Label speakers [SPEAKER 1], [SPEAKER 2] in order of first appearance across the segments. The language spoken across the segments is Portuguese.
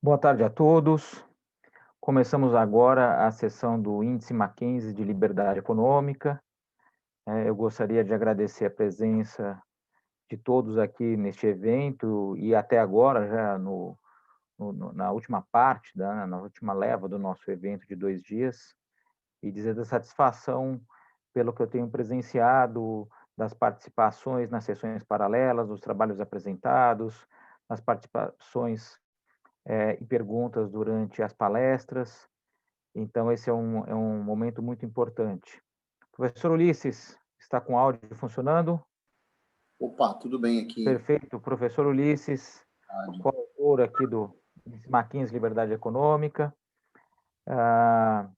[SPEAKER 1] Boa tarde a todos. Começamos agora a sessão do Índice Mackenzie de Liberdade Econômica. Eu gostaria de agradecer a presença de todos aqui neste evento e até agora, já na última parte, na última leva do nosso evento de 2 dias, e dizer da satisfação pelo que eu tenho presenciado, das participações nas sessões paralelas, dos trabalhos apresentados, nas participações e perguntas durante as palestras. Então, esse é um momento muito importante. Professor Ulisses, está com o áudio funcionando?
[SPEAKER 2] Opa, tudo bem aqui.
[SPEAKER 1] Perfeito. Professor Ulisses, coautor aqui do Mackenzie Liberdade Econômica. A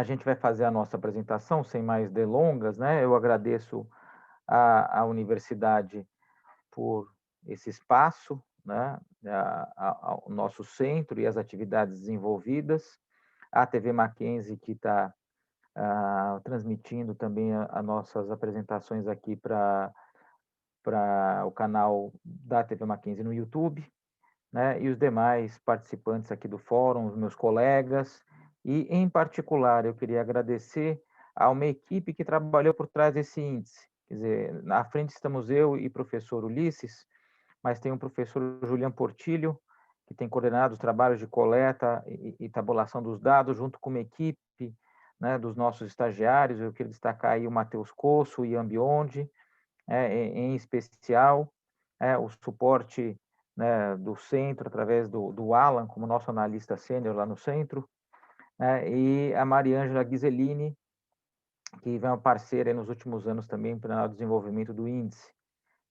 [SPEAKER 1] gente vai fazer a nossa apresentação sem mais delongas, né? Eu agradeço à universidade por esse espaço, né? Ao nosso centro e as atividades desenvolvidas, a TV Mackenzie, que está transmitindo também as nossas apresentações aqui para o canal da TV Mackenzie no YouTube, né? E os demais participantes aqui do fórum, os meus colegas, e em particular eu queria agradecer a uma equipe que trabalhou por trás desse índice. Quer dizer, na frente estamos eu e professor Ulisses, mas tem o professor Julian Portillo, que tem coordenado os trabalhos de coleta e tabulação dos dados, junto com uma equipe, né, dos nossos estagiários. Eu queria destacar aí o Matheus Coço e Ambionde, em especial, o suporte, né, do centro, através do Alan, como nosso analista sênior lá no centro, e a Mariângela Ghiseline, que vem uma parceira nos últimos anos também para o desenvolvimento do índice.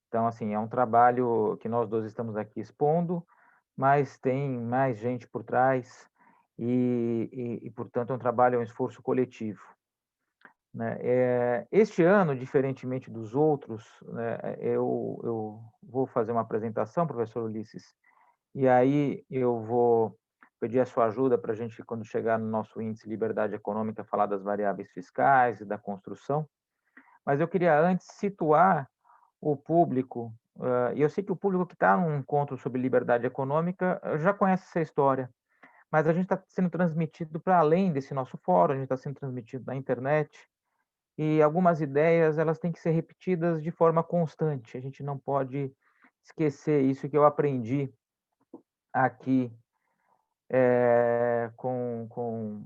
[SPEAKER 1] Então, assim, é um trabalho que nós dois estamos aqui expondo, mas tem mais gente por trás portanto, é um trabalho, é um esforço coletivo, né? Este ano, diferentemente dos outros, né, eu vou fazer uma apresentação, professor Ulisses, e aí eu vou pedir a sua ajuda para a gente, quando chegar no nosso índice de liberdade econômica, falar das variáveis fiscais e da construção. Mas eu queria antes situar o público, e eu sei que o público que está num encontro sobre liberdade econômica já conhece essa história, mas a gente está sendo transmitido para além desse nosso fórum, a gente está sendo transmitido na internet, e algumas ideias elas têm que ser repetidas de forma constante, a gente não pode esquecer isso que eu aprendi aqui, com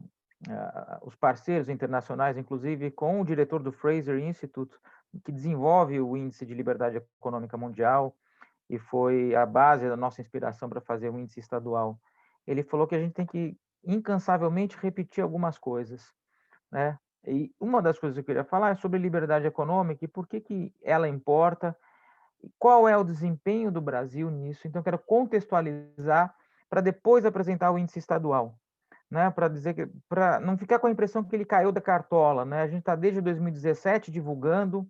[SPEAKER 1] os parceiros internacionais, inclusive com o diretor do Fraser Institute, que desenvolve o Índice de Liberdade Econômica Mundial, e foi a base da nossa inspiração para fazer o índice estadual. Ele falou que a gente tem que incansavelmente repetir algumas coisas, né? E uma das coisas que eu queria falar é sobre liberdade econômica e por que ela importa, e qual é o desempenho do Brasil nisso. Então, eu quero contextualizar para depois apresentar o índice estadual, né? Para dizer que, para não ficar com a impressão que ele caiu da cartola, né? A gente está desde 2017 divulgando,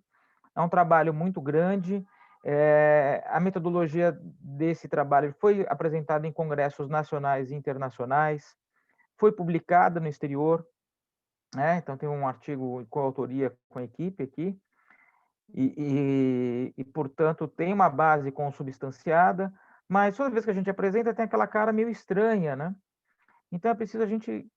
[SPEAKER 1] é um trabalho muito grande. A metodologia desse trabalho foi apresentada em congressos nacionais e internacionais, foi publicada no exterior, né? Então tem um artigo com autoria com a equipe aqui, portanto tem uma base consubstanciada, mas toda vez que a gente apresenta tem aquela cara meio estranha, né? Então é preciso a gente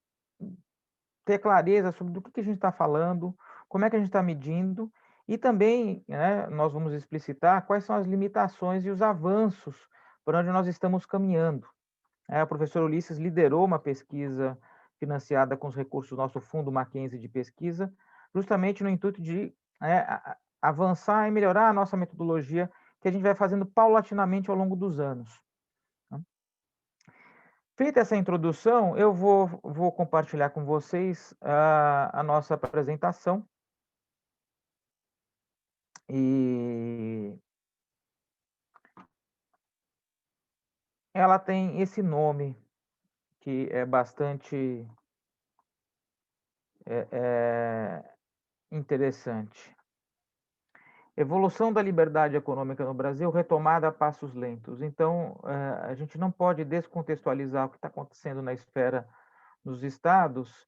[SPEAKER 1] ter clareza sobre do que a gente está falando, como é que a gente está medindo, e também, né, nós vamos explicitar quais são as limitações e os avanços por onde nós estamos caminhando. O professor Ulisses liderou uma pesquisa financiada com os recursos do nosso Fundo Mackenzie de pesquisa, justamente no intuito de avançar e melhorar a nossa metodologia, que a gente vai fazendo paulatinamente ao longo dos anos. Feita essa introdução, eu vou compartilhar com vocês a nossa apresentação. E ela tem esse nome, que é bastante interessante. Evolução da liberdade econômica no Brasil, retomada a passos lentos. Então, a gente não pode descontextualizar o que está acontecendo na esfera dos estados,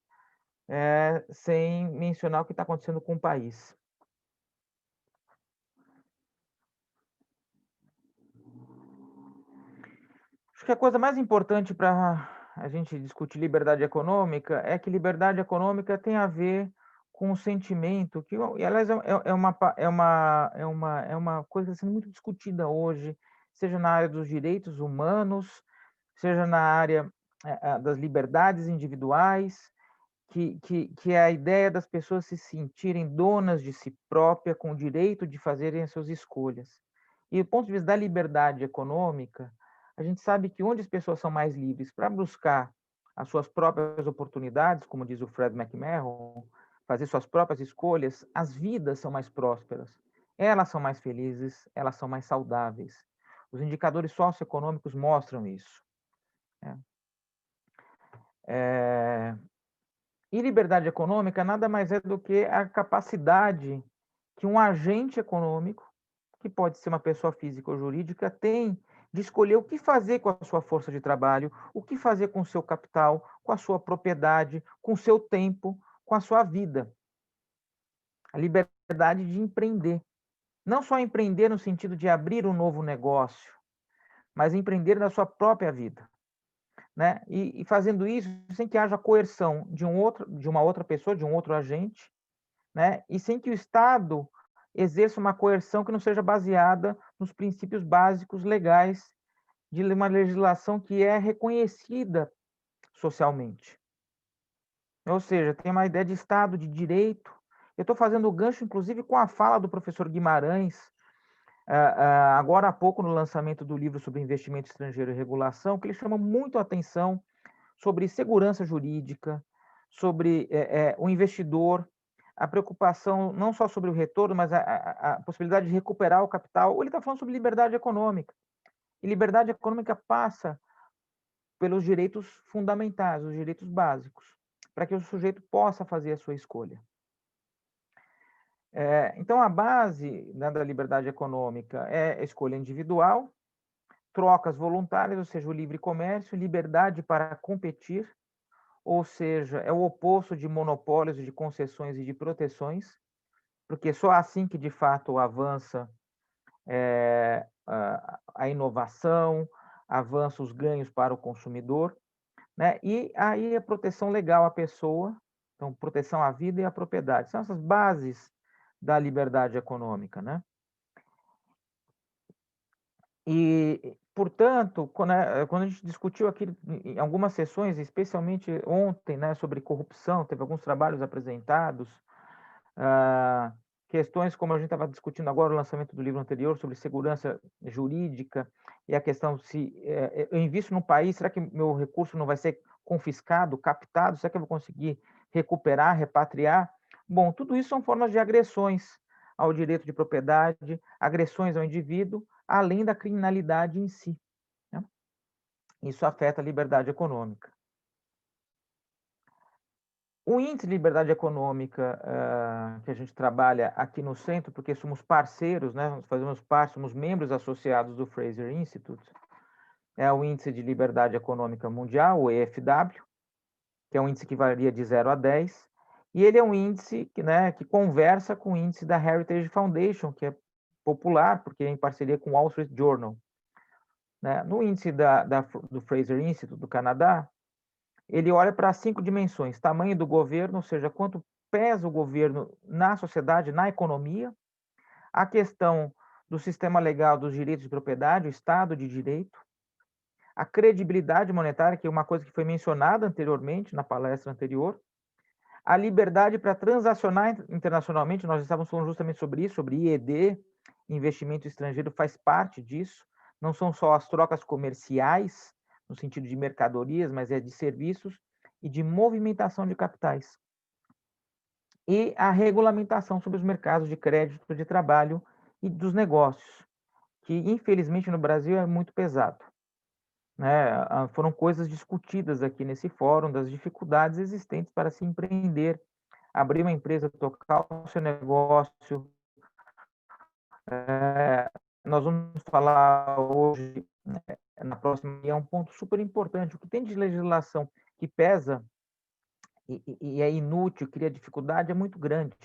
[SPEAKER 1] sem mencionar o que está acontecendo com o país. Acho que a coisa mais importante para a gente discutir liberdade econômica é que liberdade econômica tem a ver com o sentimento que, e, aliás, é uma coisa que está sendo muito discutida hoje, seja na área dos direitos humanos, seja na área das liberdades individuais, que é a ideia das pessoas se sentirem donas de si própria, com o direito de fazerem as suas escolhas. E do ponto de vista da liberdade econômica, a gente sabe que onde as pessoas são mais livres para buscar as suas próprias oportunidades, como diz o Fred McMahon, fazer suas próprias escolhas, as vidas são mais prósperas, elas são mais felizes, elas são mais saudáveis. Os indicadores socioeconômicos mostram isso. E liberdade econômica nada mais é do que a capacidade que um agente econômico, que pode ser uma pessoa física ou jurídica, tem de escolher o que fazer com a sua força de trabalho, o que fazer com o seu capital, com a sua propriedade, com o seu tempo, com a sua vida. A liberdade de empreender. Não só empreender no sentido de abrir um novo negócio, mas empreender na sua própria vida. Né? E fazendo isso sem que haja coerção de uma outra pessoa, de um outro agente, né? E sem que o Estado exerça uma coerção que não seja baseada nos princípios básicos legais de uma legislação que é reconhecida socialmente. Ou seja, tem uma ideia de Estado de direito. Eu estou fazendo o gancho, inclusive, com a fala do professor Guimarães, agora há pouco, no lançamento do livro sobre investimento estrangeiro e regulação, que ele chama muito a atenção sobre segurança jurídica, sobre o investidor, a preocupação não só sobre o retorno, mas a possibilidade de recuperar o capital. Ou ele está falando sobre liberdade econômica. E liberdade econômica passa pelos direitos fundamentais, os direitos básicos, para que o sujeito possa fazer a sua escolha. Então, a base, né, da liberdade econômica é a escolha individual, trocas voluntárias, ou seja, o livre comércio, liberdade para competir, ou seja, é o oposto de monopólios, de concessões e de proteções, porque só assim que de fato avança a inovação, avança os ganhos para o consumidor, né? E aí a proteção legal à pessoa, então proteção à vida e à propriedade, são essas bases da liberdade econômica, né? E, portanto, quando a gente discutiu aqui em algumas sessões, especialmente ontem, né, sobre corrupção, teve alguns trabalhos apresentados, questões como a gente estava discutindo agora, o lançamento do livro anterior, sobre segurança jurídica, e a questão se eu invisto num país, será que meu recurso não vai ser confiscado, captado? Será que eu vou conseguir recuperar, repatriar? Bom, tudo isso são formas de agressões ao direito de propriedade, agressões ao indivíduo, além da criminalidade em si, né? Isso afeta a liberdade econômica. O índice de liberdade econômica que a gente trabalha aqui no centro, porque somos parceiros, né? Nós fazemos parte, somos membros associados do Fraser Institute, é o índice de liberdade econômica mundial, o EFW, que é um índice que varia de 0 a 10, e ele é um índice que, né, que conversa com o índice da Heritage Foundation, que é popular, porque é em parceria com o Wall Street Journal. Né? No índice do Fraser Institute do Canadá, ele olha para 5 dimensões: tamanho do governo, ou seja, quanto pesa o governo na sociedade, na economia, a questão do sistema legal dos direitos de propriedade, o Estado de Direito, a credibilidade monetária, que é uma coisa que foi mencionada anteriormente, na palestra anterior, a liberdade para transacionar internacionalmente, nós estávamos falando justamente sobre isso, sobre IED, investimento estrangeiro faz parte disso, não são só as trocas comerciais, no sentido de mercadorias, mas é de serviços e de movimentação de capitais. E a regulamentação sobre os mercados de crédito, de trabalho e dos negócios, que infelizmente no Brasil é muito pesado. Né? Foram coisas discutidas aqui nesse fórum, das dificuldades existentes para se empreender, abrir uma empresa, tocar o seu negócio. Nós vamos falar hoje, na próxima, e é um ponto super importante. O que tem de legislação que pesa e é inútil, cria dificuldade, é muito grande.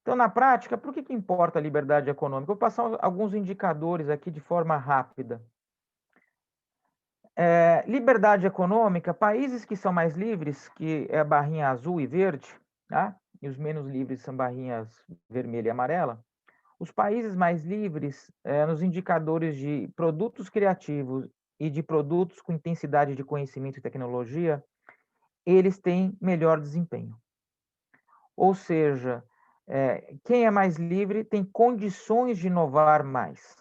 [SPEAKER 1] Então, na prática, por que importa a liberdade econômica? Vou passar alguns indicadores aqui de forma rápida. Liberdade econômica, países que são mais livres, que é a barrinha azul e verde, tá? E os menos livres são barrinhas vermelha e amarela. Os países mais livres, nos indicadores de produtos criativos e de produtos com intensidade de conhecimento e tecnologia, eles têm melhor desempenho. Ou seja, quem é mais livre tem condições de inovar mais.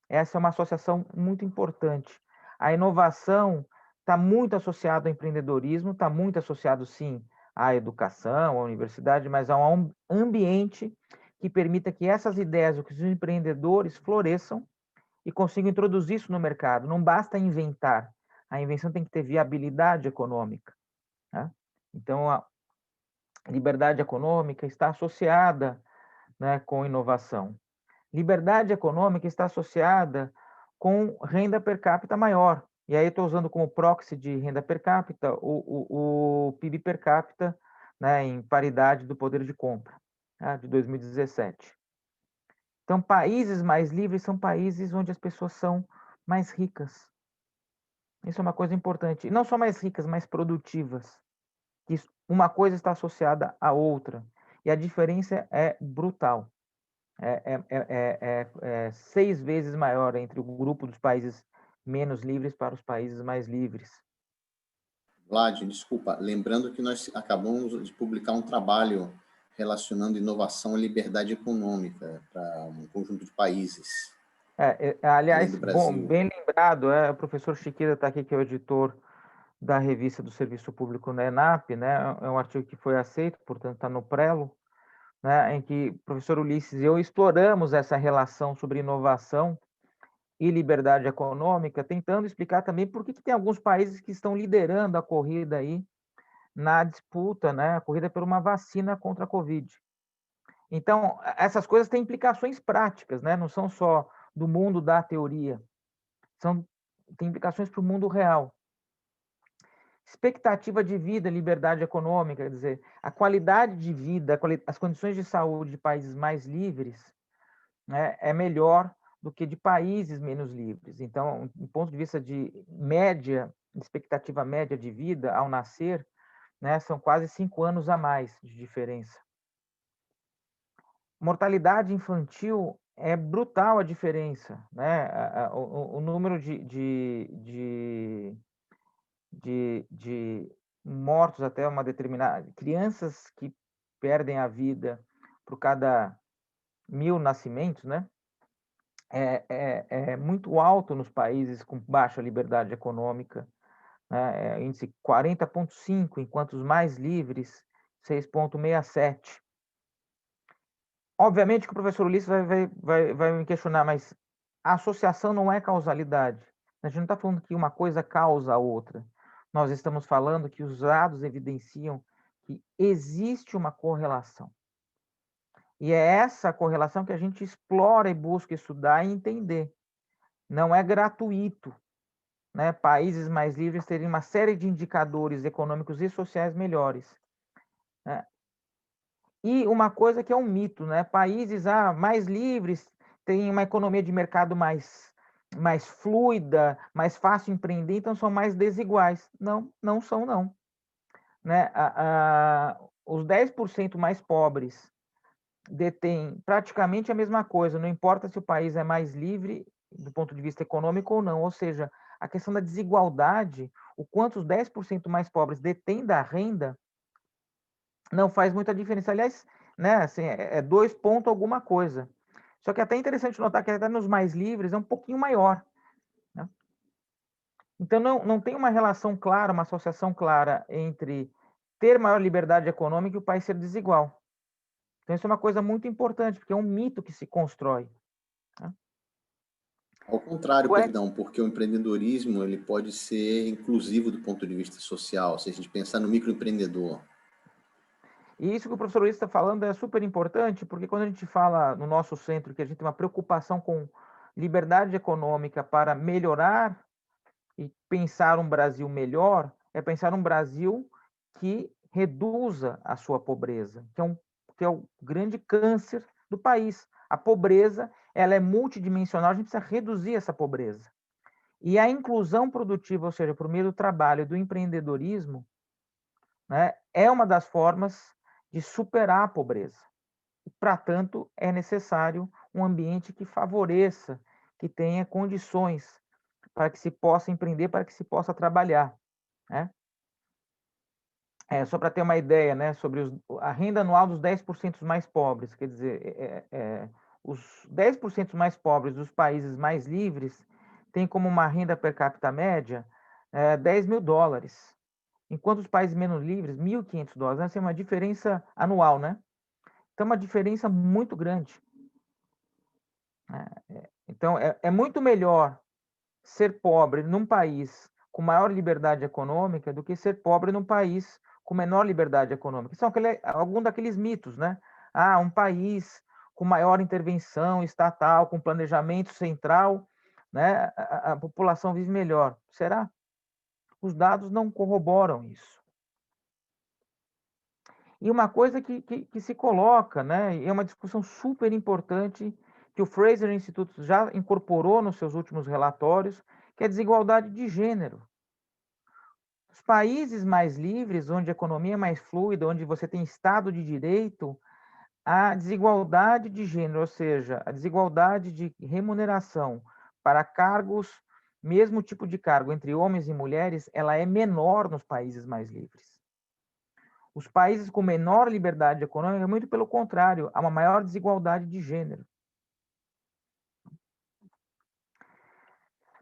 [SPEAKER 1] Essa é uma associação muito importante. A inovação está muito associada ao empreendedorismo, está muito associado, sim, à educação, à universidade, mas a um ambiente que permita que essas ideias, que os empreendedores floresçam e consigam introduzir isso no mercado. Não basta inventar, a invenção tem que ter viabilidade econômica, né? Então, a liberdade econômica está associada, né, com inovação. Liberdade econômica está associada com renda per capita maior. E aí estou usando como proxy de renda per capita o PIB per capita, né, em paridade do poder de compra, tá, de 2017. Então, países mais livres são países onde as pessoas são mais ricas. Isso é uma coisa importante. E não só mais ricas, mais produtivas. Uma coisa está associada à outra. E a diferença é brutal. É 6 vezes maior entre o grupo dos países menos livres para os países mais livres.
[SPEAKER 2] Vlad, desculpa, lembrando que nós acabamos de publicar um trabalho relacionando inovação e liberdade econômica para um conjunto de países, além
[SPEAKER 1] Aliás,
[SPEAKER 2] do
[SPEAKER 1] bom,
[SPEAKER 2] Brasil.
[SPEAKER 1] bem lembrado, o professor Chiquira está aqui, que é o editor da revista do Serviço Público na ENAP, né? É um artigo que foi aceito, portanto está no Prelo, né? Em que o professor Ulisses e eu exploramos essa relação sobre inovação e liberdade econômica, tentando explicar também por que tem alguns países que estão liderando a corrida aí na disputa, né, a corrida por uma vacina contra a Covid. Então, essas coisas têm implicações práticas, né, não são só do mundo da teoria, tem implicações para o mundo real. Expectativa de vida, liberdade econômica, quer dizer, a qualidade de vida, as condições de saúde de países mais livres, né, é melhor do que de países menos livres. Então, do ponto de vista de média, expectativa média de vida ao nascer, né, são quase 5 anos a mais de diferença. Mortalidade infantil é brutal a diferença, né? O número de mortos até uma determinada... Crianças que perdem a vida por cada 1.000 nascimentos, né? É muito alto nos países com baixa liberdade econômica, né? Índice 40,5, enquanto os mais livres, 6,67. Obviamente que o professor Ulisses vai me questionar, mas a associação não é causalidade. A gente não está falando que uma coisa causa a outra. Nós estamos falando que os dados evidenciam que existe uma correlação. E é essa correlação que a gente explora e busca estudar e entender. Não é gratuito, né? Países mais livres terem uma série de indicadores econômicos e sociais melhores, né? E uma coisa que é um mito, né? Países mais livres têm uma economia de mercado mais fluida, mais fácil empreender, então são mais desiguais. Não, não são, não. Né? Os 10% mais pobres detêm praticamente a mesma coisa, não importa se o país é mais livre do ponto de vista econômico ou não. Ou seja, a questão da desigualdade, o quanto os 10% mais pobres detêm da renda, não faz muita diferença. Aliás, né, assim, 2 ponto alguma coisa. Só que é até interessante notar que até nos mais livres é um pouquinho maior, né? Então, não tem uma relação clara, uma associação clara entre ter maior liberdade econômica e o país ser desigual. Então, isso é uma coisa muito importante, porque é um mito que se constrói, né?
[SPEAKER 2] Ao contrário, perdão, porque o empreendedorismo ele pode ser inclusivo do ponto de vista social, se a gente pensar no microempreendedor.
[SPEAKER 1] E isso que o professor Luiz está falando é super importante, porque quando a gente fala no nosso centro que a gente tem uma preocupação com liberdade econômica para melhorar e pensar um Brasil melhor, é pensar um Brasil que reduza a sua pobreza, que é um que é o grande câncer do país. A pobreza, ela é multidimensional, a gente precisa reduzir essa pobreza. E a inclusão produtiva, ou seja, por meio do trabalho, do empreendedorismo, né, é uma das formas de superar a pobreza. Para tanto, é necessário um ambiente que favoreça, que tenha condições para que se possa empreender, para que se possa trabalhar, né? Só para ter uma ideia, né, sobre a renda anual dos 10% mais pobres, quer dizer, os 10% mais pobres dos países mais livres têm como uma renda per capita média $10.000, enquanto os países menos livres, $1.500. Essa é uma diferença anual, né? Então, uma diferença muito grande. Então, é muito melhor ser pobre num país com maior liberdade econômica do que ser pobre num país com menor liberdade econômica. São alguns daqueles mitos, né? Um país com maior intervenção estatal, com planejamento central, né? A população vive melhor. Será? Os dados não corroboram isso. E uma coisa que se coloca, né? E é uma discussão super importante que o Fraser Institute já incorporou nos seus últimos relatórios, que é a desigualdade de gênero. Os países mais livres, onde a economia é mais fluida, onde você tem Estado de Direito, a desigualdade de gênero, ou seja, a desigualdade de remuneração para cargos, mesmo tipo de cargo entre homens e mulheres, ela é menor nos países mais livres. Os países com menor liberdade econômica, muito pelo contrário, há uma maior desigualdade de gênero.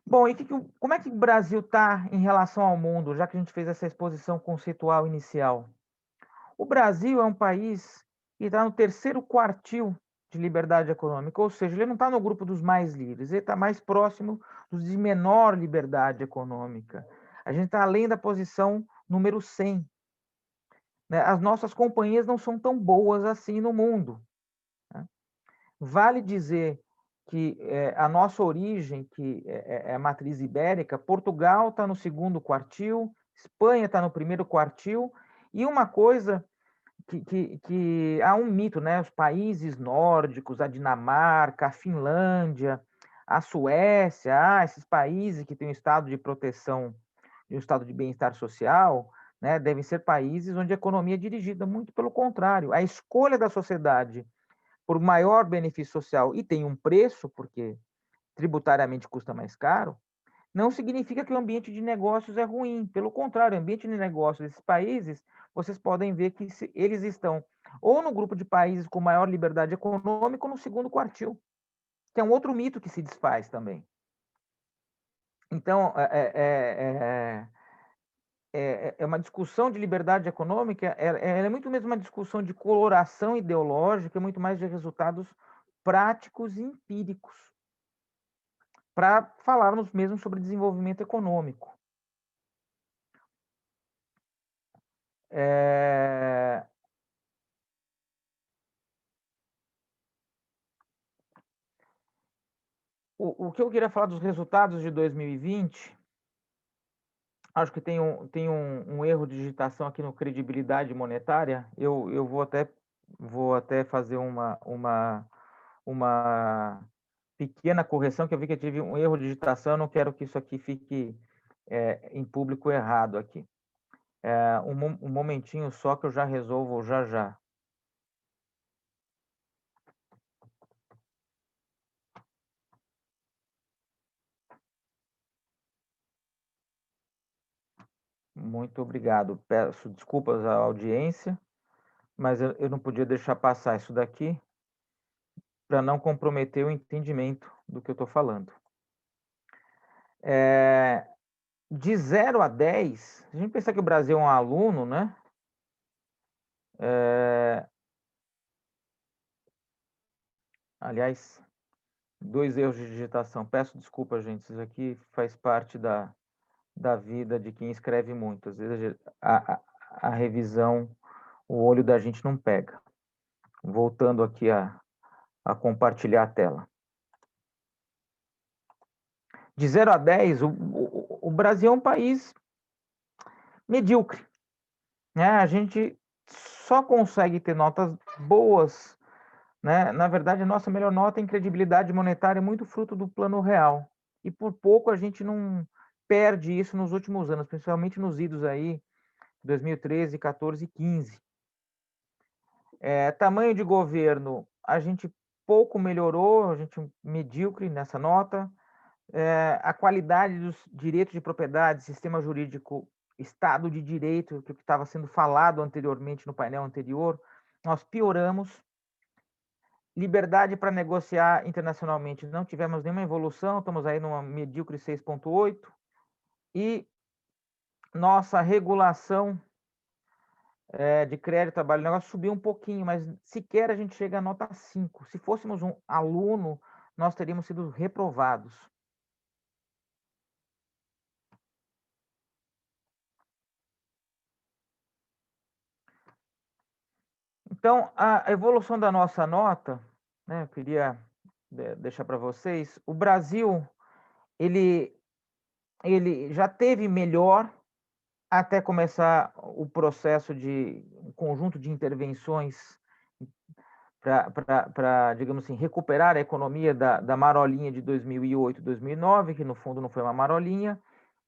[SPEAKER 1] Bom, e como é que o Brasil está em relação ao mundo, já que a gente fez essa exposição conceitual inicial? O Brasil é um país que está no terceiro quartil de liberdade econômica, ou seja, ele não está no grupo dos mais livres, ele está mais próximo dos de menor liberdade econômica. A gente está além da posição número 100. Né? As nossas companhias não são tão boas assim no mundo. Né? Vale dizer que a nossa origem, que é a matriz ibérica, Portugal está no segundo quartil, Espanha está no primeiro quartil, e uma coisa que há um mito, né? Os países nórdicos, a Dinamarca, a Finlândia, a Suécia, esses países que têm um estado de proteção e um estado de bem-estar social, né, devem ser países onde a economia é dirigida. Muito pelo contrário, a escolha da sociedade por maior benefício social e tem um preço, porque tributariamente custa mais caro, não significa que o ambiente de negócios é ruim. Pelo contrário, o ambiente de negócios desses países, vocês podem ver que eles estão ou no grupo de países com maior liberdade econômica ou no segundo quartil, que é um outro mito que se desfaz também. Então, é uma discussão de liberdade econômica, ela é muito mesmo uma discussão de coloração ideológica, muito mais de resultados práticos e empíricos, para falarmos mesmo sobre desenvolvimento econômico. O que eu queria falar dos resultados de 2020, acho que tem um erro de digitação aqui no credibilidade monetária. Eu vou até fazer uma pequena correção, que eu vi que eu tive um erro de digitação, não quero que isso aqui fique em público errado aqui. Um momentinho só que eu já resolvo já já. Muito obrigado. Peço desculpas à audiência, mas eu não podia deixar passar isso daqui para não comprometer o entendimento do que eu estou falando. De 0 a 10, se a gente pensar que o Brasil é um aluno, né? Aliás, 2 erros de digitação. Peço desculpa, gente, isso aqui faz parte da vida de quem escreve muito. Às vezes a revisão, o olho da gente não pega. Voltando aqui a compartilhar a tela. De 0 a 10, o Brasil é um país medíocre. Né? A gente só consegue ter notas boas, né? Na verdade, a nossa melhor nota em credibilidade monetária é muito fruto do Plano Real. E por pouco a gente não perde isso nos últimos anos, principalmente nos idos aí 2013, 14 e 15. Tamanho de governo, a gente pouco melhorou, a gente medíocre nessa nota. A qualidade dos direitos de propriedade, sistema jurídico, Estado de Direito, que estava sendo falado anteriormente no painel anterior, nós pioramos. Liberdade para negociar internacionalmente, não tivemos nenhuma evolução, estamos aí numa medíocre 6,8. E nossa regulação de crédito, trabalho e negócio subiu um pouquinho, mas sequer a gente chega a nota 5. Se fôssemos um aluno, nós teríamos sido reprovados. Então, a evolução da nossa nota, né, eu queria deixar para vocês, o Brasil, ele já teve melhor até começar o processo de um conjunto de intervenções para, digamos assim, recuperar a economia da marolinha de 2008, 2009, que no fundo não foi uma marolinha.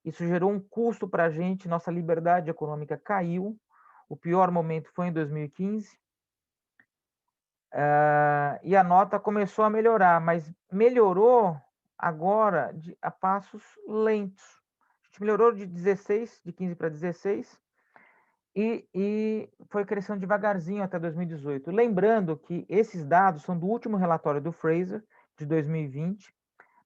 [SPEAKER 1] Isso gerou um custo para a gente, nossa liberdade econômica caiu. O pior momento foi em 2015. E a nota começou a melhorar, mas melhorou agora a passos lentos. A gente melhorou de 15 para 16, e foi crescendo devagarzinho até 2018. Lembrando que esses dados são do último relatório do Fraser, de 2020,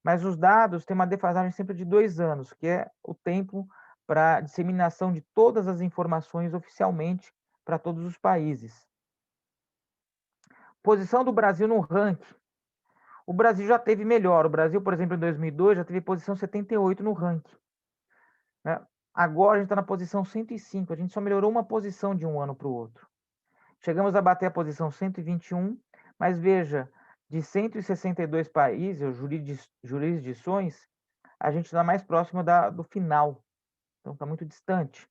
[SPEAKER 1] mas os dados têm uma defasagem sempre de 2 anos, que é o tempo para disseminação de todas as informações oficialmente para todos os países. Posição do Brasil no ranking. O Brasil já teve melhor. O Brasil, por exemplo, em 2002, já teve posição 78 no ranking, né? Agora a gente está na posição 105. A gente só melhorou uma posição de um ano para o outro. Chegamos a bater a posição 121, mas veja, de 162 países, ou jurisdições, a gente está mais próximo do final. Então está muito distante.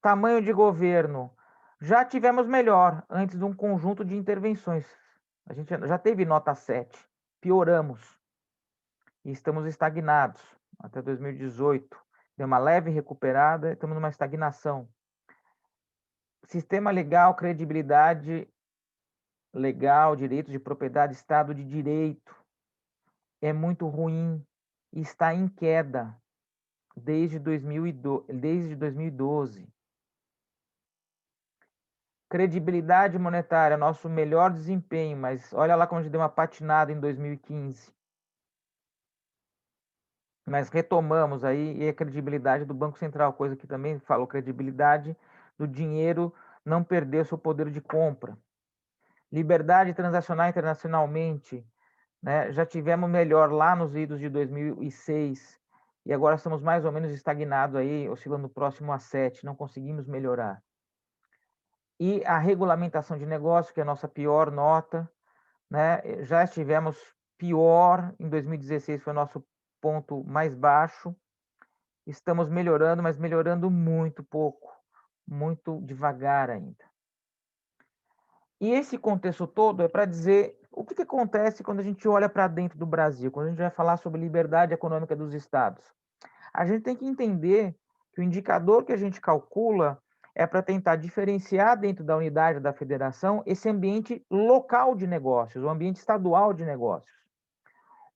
[SPEAKER 1] Tamanho de governo. Já tivemos melhor antes de um conjunto de intervenções. A gente já teve nota 7. Pioramos. E estamos estagnados até 2018. Deu uma leve recuperada, estamos numa estagnação. Sistema legal, credibilidade legal, direito de propriedade, Estado de Direito, é muito ruim e está em queda desde 2012. Credibilidade monetária, nosso melhor desempenho, mas olha lá como a gente deu uma patinada em 2015. Mas retomamos aí, e a credibilidade do Banco Central, coisa que também falou, credibilidade do dinheiro não perder seu poder de compra. Liberdade transacional internacionalmente, né? Já tivemos melhor lá nos idos de 2006 e agora estamos mais ou menos estagnados aí, oscilando próximo a 7, não conseguimos melhorar. E a regulamentação de negócio, que é a nossa pior nota, né? Já estivemos pior, em 2016 foi o nosso ponto mais baixo. Estamos melhorando, mas melhorando muito pouco, muito devagar ainda. E esse contexto todo é para dizer o que acontece quando a gente olha para dentro do Brasil, quando a gente vai falar sobre liberdade econômica dos estados. A gente tem que entender que o indicador que a gente calcula é para tentar diferenciar dentro da unidade da federação esse ambiente local de negócios, o ambiente estadual de negócios,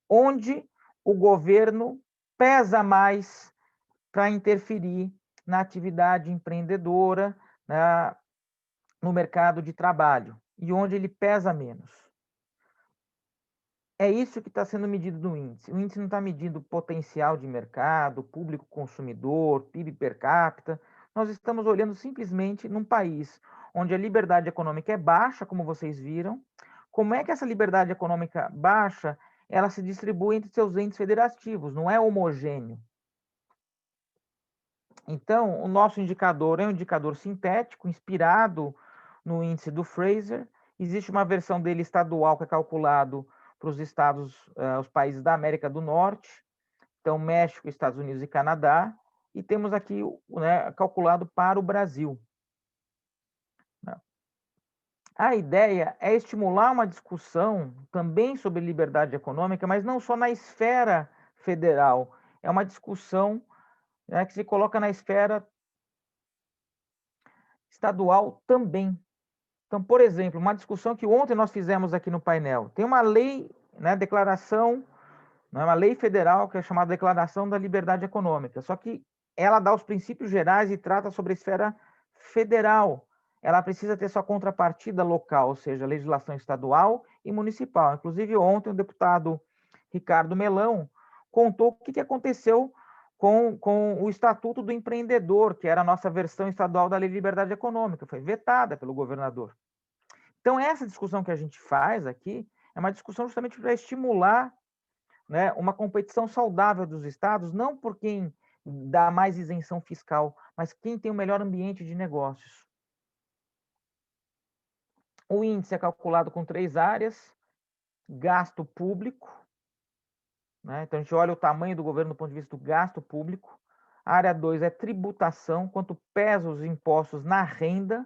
[SPEAKER 1] onde o governo pesa mais para interferir na atividade empreendedora, no mercado de trabalho, e onde ele pesa menos. É isso que está sendo medido no índice. O índice não está medindo potencial de mercado, público consumidor, PIB per capita. Nós estamos olhando simplesmente num país onde a liberdade econômica é baixa, como vocês viram. Como é que essa liberdade econômica baixa ela se distribui entre seus entes federativos? Não é homogêneo. Então, o nosso indicador é um indicador sintético, inspirado no índice do Fraser. Existe uma versão dele estadual que é calculado para os estados, os países da América do Norte, então México, Estados Unidos e Canadá, e temos aqui, né, calculado para o Brasil. A ideia é estimular uma discussão também sobre liberdade econômica, mas não só na esfera federal. É uma discussão, né, que se coloca na esfera estadual também. Então, por exemplo, uma discussão que ontem nós fizemos aqui no painel. Tem uma lei, né, declaração, né, uma lei federal que é chamada Declaração da Liberdade Econômica. Só que ela dá os princípios gerais e trata sobre a esfera federal. Ela precisa ter sua contrapartida local, ou seja, legislação estadual e municipal. Inclusive, ontem o deputado Ricardo Melão contou o que aconteceu com o Estatuto do Empreendedor, que era a nossa versão estadual da Lei de Liberdade Econômica, foi vetada pelo governador. Então, essa discussão que a gente faz aqui é uma discussão justamente para estimular, né, uma competição saudável dos estados, não por quem dá mais isenção fiscal, mas quem tem o melhor ambiente de negócios. O índice é calculado com 3 áreas: gasto público, né? Então a gente olha o tamanho do governo do ponto de vista do gasto público. A área 2 é tributação, quanto pesa os impostos na renda.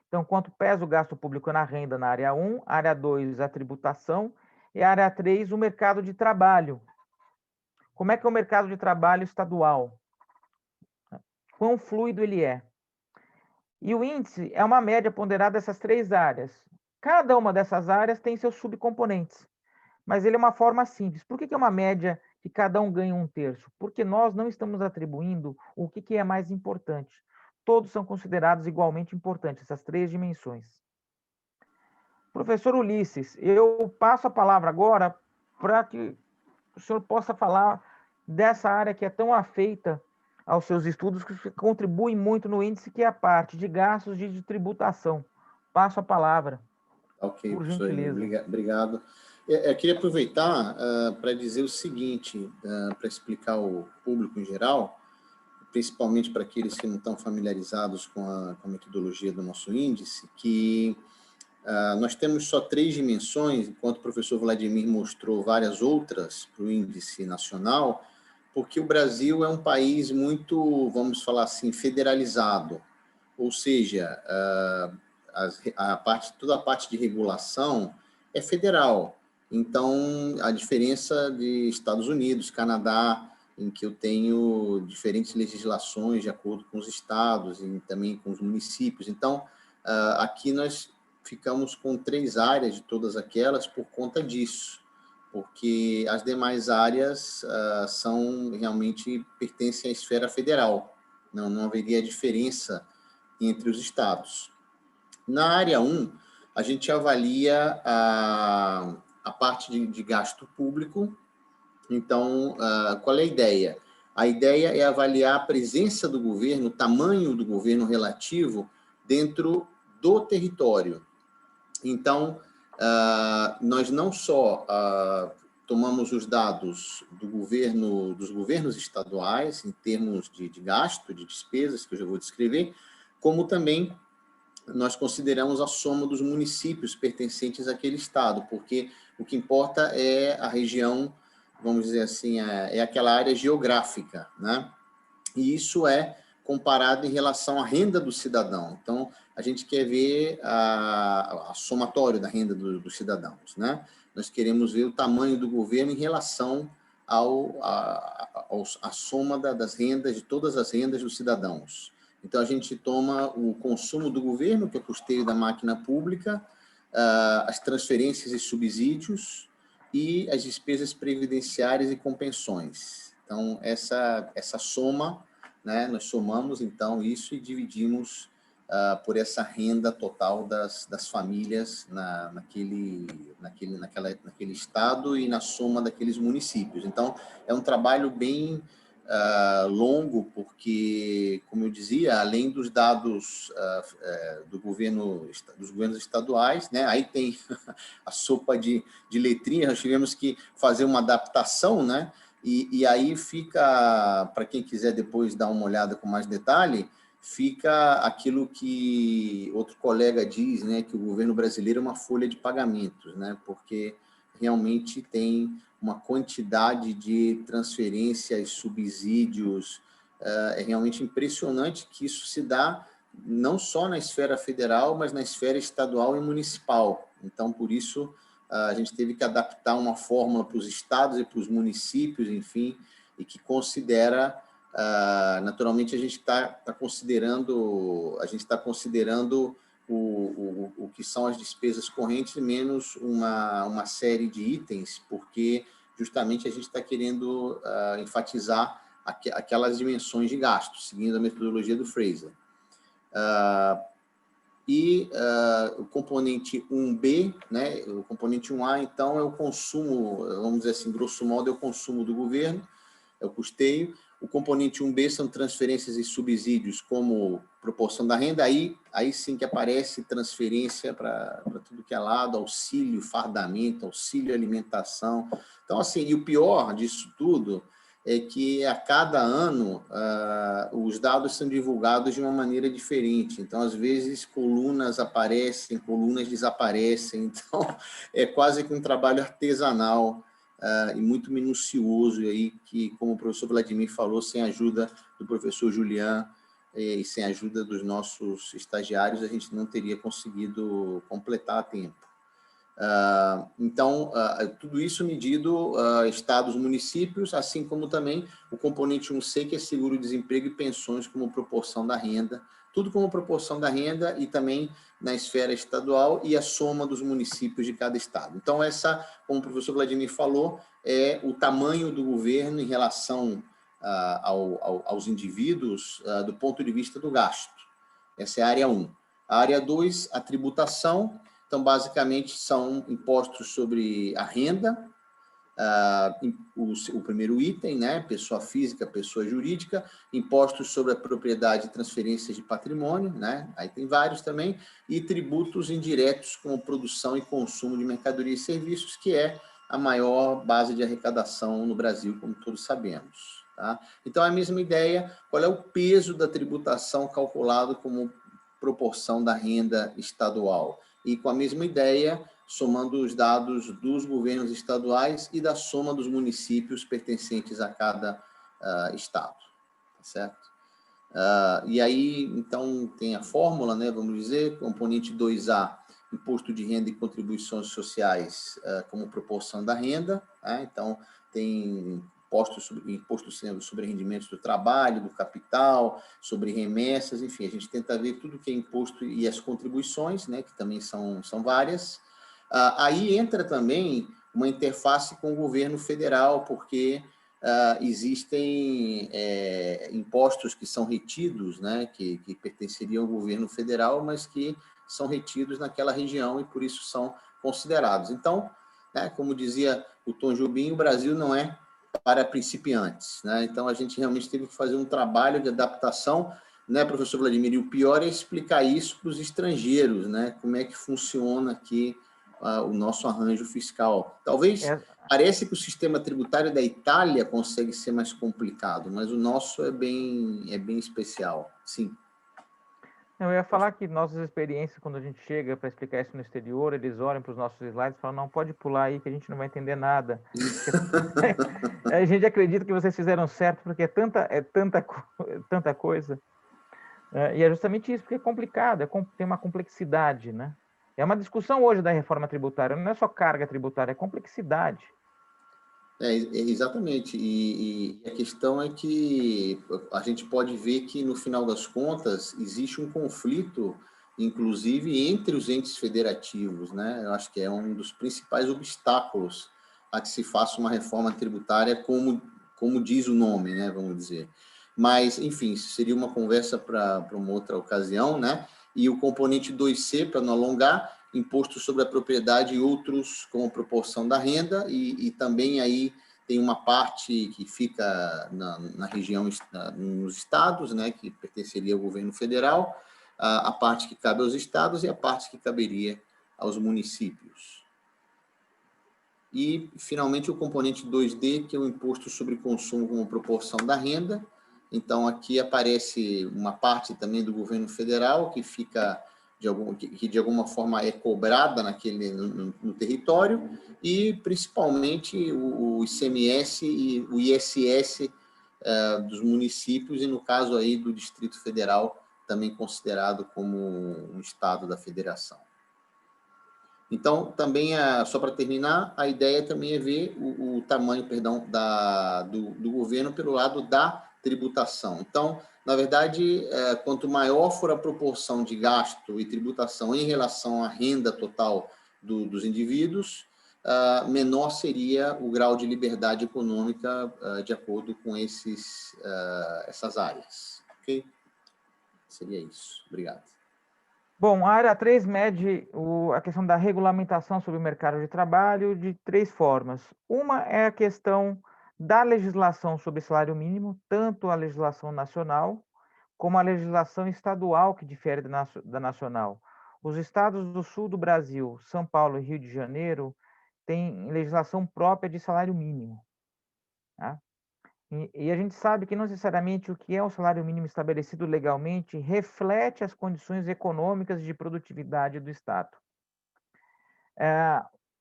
[SPEAKER 1] Então, quanto pesa o gasto público na renda na área 1, área 2, a tributação, e a área 3, o mercado de trabalho. Como é que é o mercado de trabalho estadual? Quão fluido ele é? E o índice é uma média ponderada dessas 3 áreas. Cada uma dessas áreas tem seus subcomponentes, mas ele é uma forma simples. Por que é uma média que cada um ganha 1/3? Porque nós não estamos atribuindo o que é mais importante. Todos são considerados igualmente importantes, essas 3 dimensões. Professor Ulisses, eu passo a palavra agora para que o senhor possa falar dessa área que é tão afeita aos seus estudos, que contribui muito no índice, que é a parte de gastos de tributação. Passo a palavra,
[SPEAKER 2] Ok,
[SPEAKER 1] por
[SPEAKER 2] professor,
[SPEAKER 1] gentileza.
[SPEAKER 2] obrigado. Eu queria aproveitar para dizer o seguinte, para explicar ao público em geral, principalmente para aqueles que não estão familiarizados com a metodologia do nosso índice, que nós temos só 3 dimensões, enquanto o professor Vladimir mostrou várias outras para o índice nacional, porque o Brasil é um país muito, vamos falar assim, federalizado, ou seja, toda a parte de regulação é federal. Então, a diferença de Estados Unidos, Canadá, em que eu tenho diferentes legislações de acordo com os estados e também com os municípios. Então, aqui nós ficamos com 3 áreas de todas aquelas por conta disso, porque as demais áreas realmente pertencem à esfera federal. Não haveria diferença entre os estados. Na área 1, a gente avalia a parte de gasto público. Então, qual é a ideia? A ideia é avaliar a presença do governo, o tamanho do governo relativo dentro do território. Então, nós não só tomamos os dados dos governos estaduais, em termos de gasto, de despesas, que eu já vou descrever, como também nós consideramos a soma dos municípios pertencentes àquele estado, porque o que importa é a região, vamos dizer assim, é aquela área geográfica, né? E isso é comparado em relação à renda do cidadão. Então, a gente quer ver a somatório da renda dos cidadãos, né? Nós queremos ver o tamanho do governo em relação à soma das rendas, de todas as rendas dos cidadãos. Então, a gente toma o consumo do governo, que é o custeio da máquina pública, as transferências e subsídios e as despesas previdenciárias e compensões. Então, essa soma, né, nós somamos, então, isso e dividimos por essa renda total das famílias naquele estado e na soma daqueles municípios. Então, é um trabalho bem longo, porque, como eu dizia, além dos dados dos governos estaduais, né, aí tem a sopa de letrinhas, nós tivemos que fazer uma adaptação, né? E aí fica, para quem quiser depois dar uma olhada com mais detalhe, fica aquilo que outro colega diz, né, que o governo brasileiro é uma folha de pagamentos, né, porque realmente tem uma quantidade de transferências, subsídios, é realmente impressionante que isso se dá não só na esfera federal, mas na esfera estadual e municipal. Então, por isso, a gente teve que adaptar uma fórmula para os estados e para os municípios, enfim, e que considera, naturalmente, a gente está considerando o que são as despesas correntes menos uma série de itens, porque justamente a gente está querendo enfatizar aquelas dimensões de gasto, seguindo a metodologia do Fraser. O componente 1B, né, o componente 1A, então, é o consumo, vamos dizer assim, grosso modo, é o consumo do governo, é o custeio. O componente 1B são transferências e subsídios como proporção da renda, aí sim que aparece transferência para tudo que é lado, auxílio, fardamento, auxílio alimentação. Então, assim, e o pior disso tudo é que a cada ano os dados são divulgados de uma maneira diferente. Então, às vezes, colunas aparecem, colunas desaparecem. Então, é quase que um trabalho artesanal e muito minucioso, aí, que, como o professor Vladimir falou, sem a ajuda do professor Julian e sem a ajuda dos nossos estagiários, a gente não teria conseguido completar a tempo. Então, tudo isso medido estados, municípios, assim como também o componente 1C, que é seguro-desemprego e pensões como proporção da renda, tudo como proporção da renda e também na esfera estadual e a soma dos municípios de cada estado. Então, essa, como o professor Vladimir falou, é o tamanho do governo em relação aos indivíduos do ponto de vista do gasto. Essa é a área 1. A área 2, a tributação. Então, basicamente, são impostos sobre a renda, o primeiro item, né? Pessoa física, pessoa jurídica, impostos sobre a propriedade e transferências de patrimônio, né? Aí tem vários também, e tributos indiretos, como produção e consumo de mercadorias e serviços, que é a maior base de arrecadação no Brasil, como todos sabemos. Tá? Então, é a mesma ideia, qual é o peso da tributação calculado como proporção da renda estadual? E com a mesma ideia, somando os dados dos governos estaduais e da soma dos municípios pertencentes a cada estado, tá certo? E aí, então, tem a fórmula, né, vamos dizer, componente 2A, imposto de renda e contribuições sociais como proporção da renda, né? Então, tem imposto sobre rendimentos do trabalho, do capital, sobre remessas, enfim, a gente tenta ver tudo que é imposto e as contribuições, né, que também são várias. Aí entra também uma interface com o governo federal, porque existem impostos que são retidos, né, que pertenceriam ao governo federal, mas que são retidos naquela região e, por isso, são considerados. Então, né, como dizia o Tom Jobim, o Brasil não é para principiantes, né? Então, a gente realmente teve que fazer um trabalho de adaptação, né, professor Vladimir? E o pior é explicar isso para os estrangeiros, né? Como é que funciona aqui o nosso arranjo fiscal. Talvez parece que o sistema tributário da Itália consegue ser mais complicado, mas o nosso é bem especial, sim.
[SPEAKER 1] Eu ia falar que nossas experiências, quando a gente chega para explicar isso no exterior, eles olham para os nossos slides e falam, não, pode pular aí que a gente não vai entender nada. A gente acredita que vocês fizeram certo porque é tanta coisa. E é justamente isso, porque é complicado, tem uma complexidade, né? É uma discussão hoje da reforma tributária, não é só carga tributária, é complexidade.
[SPEAKER 2] Exatamente, e a questão é que a gente pode ver que, no final das contas, existe um conflito, inclusive, entre os entes federativos, né? Eu acho que é um dos principais obstáculos a que se faça uma reforma tributária, como diz o nome, né? Vamos dizer. Mas, enfim, isso seria uma conversa para uma outra ocasião, né? E o componente 2C, para não alongar, imposto sobre a propriedade e outros como proporção da renda, e também aí tem uma parte que fica na região, nos estados, né, que pertenceria ao governo federal, a parte que cabe aos estados e a parte que caberia aos municípios. E, finalmente, o componente 2D, que é o imposto sobre consumo como proporção da renda. Então, aqui aparece uma parte também do governo federal, que fica que de alguma forma é cobrada no território, e principalmente o ICMS e o ISS dos municípios, e no caso aí do Distrito Federal, também considerado como um estado da federação. Então, também, só para terminar, a ideia também é ver o tamanho, perdão, do governo pelo lado da tributação. Então, na verdade, quanto maior for a proporção de gasto e tributação em relação à renda total dos indivíduos, menor seria o grau de liberdade econômica de acordo com essas áreas. Ok? Seria isso. Obrigado.
[SPEAKER 1] Bom, a área 3 mede a questão da regulamentação sobre o mercado de trabalho de 3 formas. Uma é a questão da legislação sobre salário mínimo, tanto a legislação nacional como a legislação estadual, que difere da nacional. Os estados do sul do Brasil, São Paulo e Rio de Janeiro, têm legislação própria de salário mínimo. Tá? E a gente sabe que não necessariamente o que é o salário mínimo estabelecido legalmente reflete as condições econômicas de produtividade do Estado.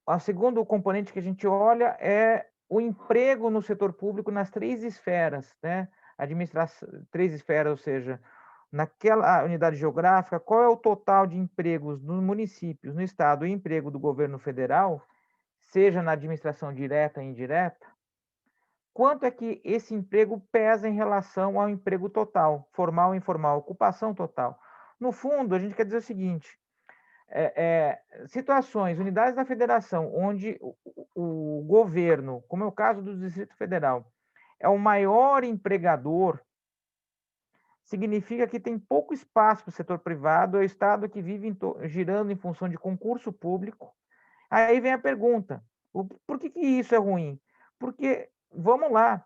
[SPEAKER 1] O segundo componente que a gente olha é o emprego no setor público nas 3 esferas, né? Administração, 3 esferas, ou seja, naquela unidade geográfica, qual é o total de empregos nos municípios, no Estado, e emprego do governo federal, seja na administração direta e indireta, quanto é que esse emprego pesa em relação ao emprego total, formal e informal, ocupação total. No fundo, a gente quer dizer o seguinte, situações, unidades da federação, onde o governo, como é o caso do Distrito Federal, é o maior empregador, significa que tem pouco espaço para o setor privado, é o Estado que vive girando em função de concurso público. Aí vem a pergunta, por que isso é ruim? Porque, vamos lá,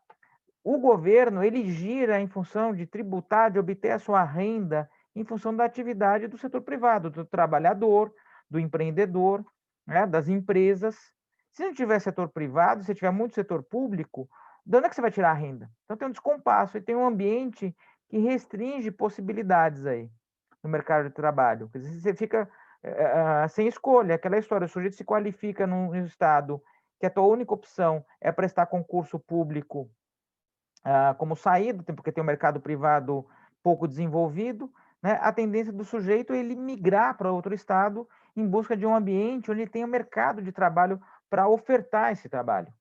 [SPEAKER 1] o governo, ele gira em função de tributar, de obter a sua renda em função da atividade do setor privado, do trabalhador, do empreendedor, né, das empresas. Se não tiver setor privado, se tiver muito setor público, de onde é que você vai tirar a renda? Então tem um descompasso e tem um ambiente que restringe possibilidades aí no mercado de trabalho. Quer dizer, você fica sem escolha, aquela história, o sujeito se qualifica num estado que a tua única opção é prestar concurso público como saída, porque tem um mercado privado pouco desenvolvido, né? A tendência do sujeito é ele migrar para outro estado em busca de um ambiente onde ele tenha um mercado de trabalho para ofertar esse trabalho.